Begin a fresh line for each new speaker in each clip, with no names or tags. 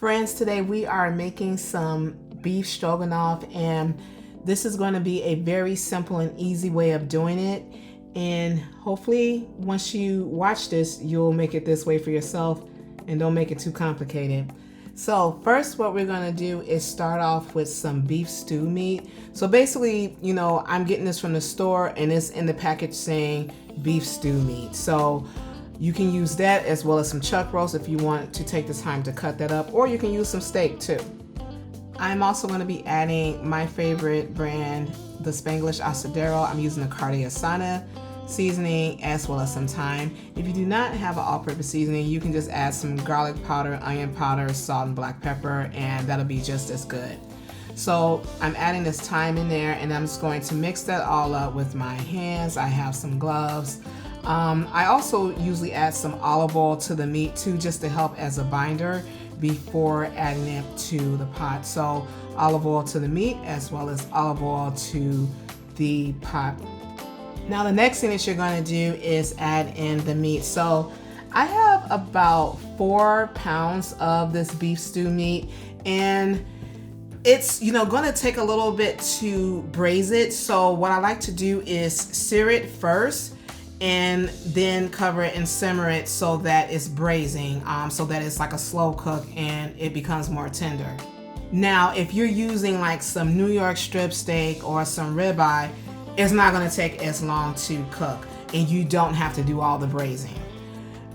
Friends, today we are making some beef stroganoff, and this is going to be a very simple and easy way of doing it. And hopefully once you watch this, you'll make it this way for yourself and don't make it too complicated. So first, what we're going to do is start off with some beef stew meat. So basically, I'm getting this from the store and it's in the package saying beef stew meat. So you can use that as well as some chuck roast if you want to take the time to cut that up, or you can use some steak too. I'm also going to be adding my favorite brand, the Spanglish Asadero. I'm using the hearty asana seasoning as well as some thyme. If you do not have an all-purpose seasoning, you can just add some garlic powder, onion powder, salt, and black pepper, and that'll be just as good. So I'm adding this thyme in there, and I'm just going to mix that all up with my hands. I have some gloves. I also usually add some olive oil to the meat too, just to help as a binder before adding it to the pot. So olive oil to the meat as well as olive oil to the pot. Now the next thing that you're going to do is add in the meat. So I have about 4 pounds of this beef stew meat, and it's going to take a little bit to braise it. So what I like to do is sear it first and then cover it and simmer it so that it's braising, so that it's like a slow cook and it becomes more tender. Now, if you're using like some New York strip steak or some ribeye, it's not going to take as long to cook, and you don't have to do all the braising.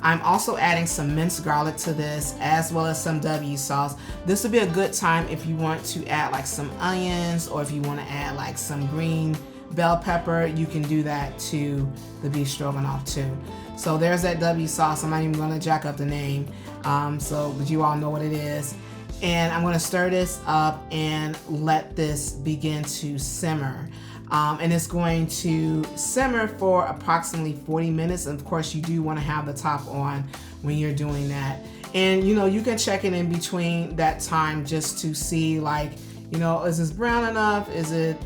I'm also adding some minced garlic to this as well as some W sauce. This would be a good time if you want to add like some onions, or if you want to add like some green bell pepper. You can do that to the beef stroganoff too. So there's that W sauce. I'm not even going to jack up the name, but you all know what it is. And I'm going to stir this up and let this begin to simmer. And it's going to simmer for approximately 40 minutes. And of course, you do want to have the top on when you're doing that. And you can check it in between that time just to see, like, is this brown enough? Is it,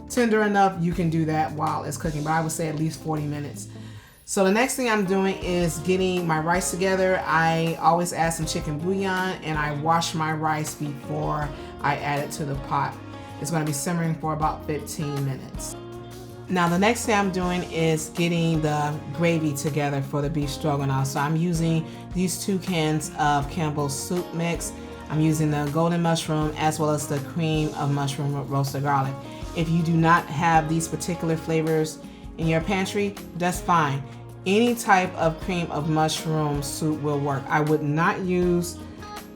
tender enough? You can do that while it's cooking, but I would say at least 40 minutes. So the next thing I'm doing is getting my rice together. I always add some chicken bouillon, and I wash my rice before I add it to the pot. It's going to be simmering for about 15 minutes. Now the next thing I'm doing is getting the gravy together for the beef stroganoff. So I'm using these 2 cans of Campbell's soup mix. I'm using the golden mushroom as well as the cream of mushroom with roasted garlic. If you do not have these particular flavors in your pantry, that's fine. Any type of cream of mushroom soup will work. I would not use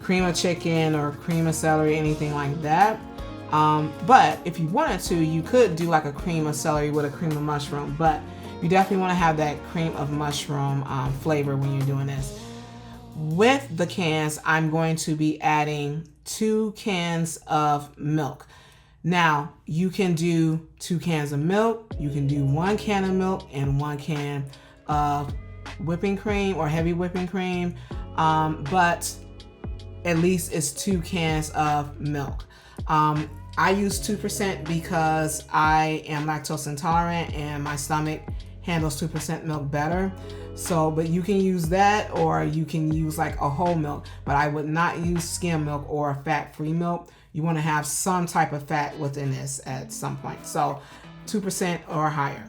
cream of chicken or cream of celery, anything like that. But if you wanted to, you could do like a cream of celery with a cream of mushroom, but you definitely want to have that cream of mushroom flavor when you're doing this. With the cans, I'm going to be adding 2 cans of milk. Now, you can do 2 cans of milk, you can do 1 can of milk and 1 can of whipping cream or heavy whipping cream, but at least it's 2 cans of milk. I use 2% because I am lactose intolerant and my stomach handles 2% milk better. So, but you can use that, or you can use like a whole milk, but I would not use skim milk or fat-free milk. You want to have some type of fat within this at some point. So 2% or higher.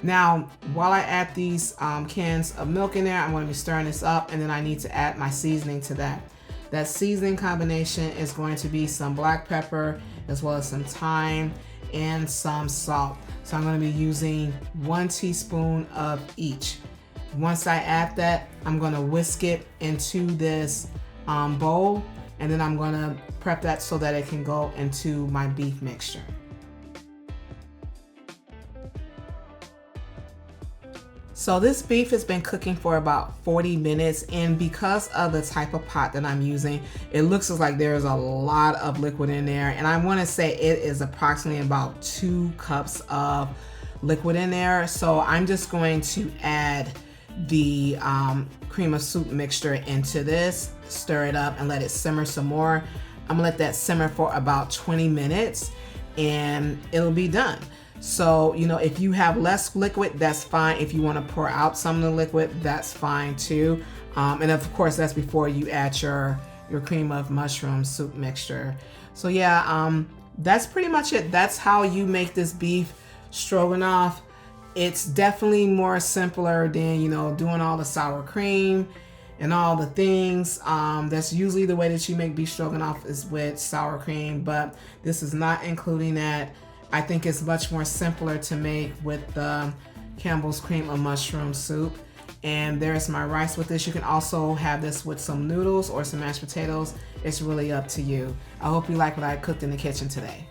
Now, while I add these cans of milk in there, I'm going to be stirring this up, and then I need to add my seasoning to that. That seasoning combination is going to be some black pepper as well as some thyme and some salt. So I'm going to be using 1 teaspoon of each. Once I add that, I'm going to whisk it into this bowl, and then I'm going to prep that so that it can go into my beef mixture. So this beef has been cooking for about 40 minutes, and because of the type of pot that I'm using, it looks like there's a lot of liquid in there, and I want to say it is approximately about 2 cups of liquid in there. So I'm just going to add the cream of soup mixture into this, stir it up, and let it simmer some more. I'm gonna let that simmer for about 20 minutes and it'll be done. So, if you have less liquid, that's fine. If you want to pour out some of the liquid, that's fine too. And of course, that's before you add your your cream of mushroom soup mixture. So yeah, that's pretty much it. That's how you make this beef stroganoff. It's definitely more simpler than, you know, doing all the sour cream and all the things. That's usually the way that you make beef stroganoff, is with sour cream, but this is not including that. I think it's much more simpler to make with the Campbell's cream of mushroom soup. And there's my rice with this. You can also have this with some noodles or some mashed potatoes. It's really up to you. I hope you like what I cooked in the kitchen today.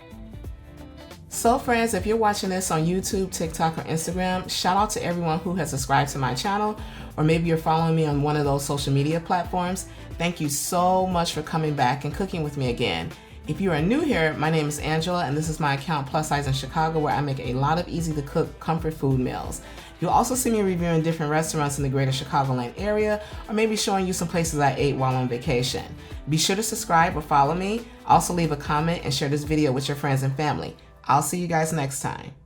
So friends, if you're watching this on YouTube, TikTok, or Instagram, shout out to everyone who has subscribed to my channel, or maybe you're following me on one of those social media platforms. Thank you so much for coming back and cooking with me again. If you are new here, my name is Angela, and this is my account Plus Size in Chicago, where I make a lot of easy to cook comfort food meals. You'll also see me reviewing different restaurants in the greater Chicagoland area, or maybe showing you some places I ate while on vacation. Be sure to subscribe or follow me. Also leave a comment and share this video with your friends and family. I'll see you guys next time.